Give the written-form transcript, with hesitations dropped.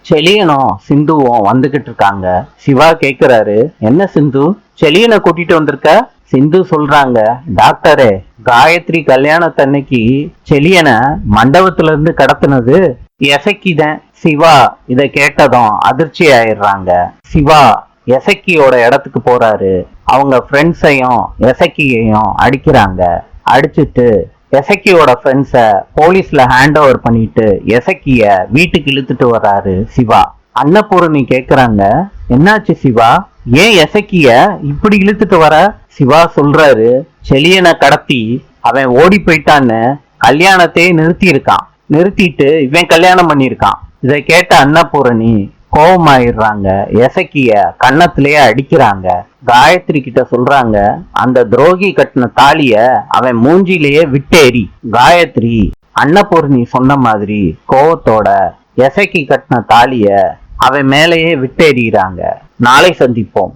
செலியனும் சிந்துவும் வந்துகிட்டு இருக்காங்க. சிவா கேக்குறாரு, என்ன சிந்து செலியனை கூட்டிட்டு வந்திருக்க? சிந்து சொல்றாங்க, டாக்டரே, காயத்ரி கல்யாணத்தன்னைக்கு செலியனை மண்டபத்துல இருந்து கடத்தினது எசக்கிதான். சிவா இத கேட்டதும் அதிர்ச்சி ஆயிடுறாங்க. சிவா எசக்கியோட இடத்துக்கு போறாரு. அவங்க ஃப்ரெண்ட்ஸையும் எசக்கியையும் அடிக்கிறாங்க. அடிச்சுட்டு எசக்கியோட ஃப்ரெண்ட்ஸ போலீஸ்ல ஹேண்ட் ஓவர் பண்ணிட்டு எசக்கிய வீட்டுக்கு இழுத்துட்டு வர்றாரு சிவா. அன்னபூரணி கேக்குறாங்க, என்னாச்சு சிவா, ஏன் எசக்கிய இப்படி இழுத்துட்டு வர? சிவா சொல்றாரு, செலியனை கடத்தி அவன் ஓடி போயிட்டான்னு கல்யாணத்தையே நிறுத்திட்டு இவன் கல்யாணம் பண்ணிருக்கான். இதை கேட்ட அன்னபூரணி கோபமாயிடுறாங்க. எசக்கிய கன்னத்திலேயே அடிக்கிறாங்க. காயத்ரி கிட்ட சொல்றாங்க, அந்த துரோகி கட்டின தாலிய அவன் மூஞ்சிலேயே விட்டேறி. காயத்ரி அன்னபூரணி சொன்ன மாதிரி கோவத்தோட எசக்கி கட்டின தாலிய அவன் மேலேயே விட்டேறிறாங்க. நாளை சந்திப்போம்.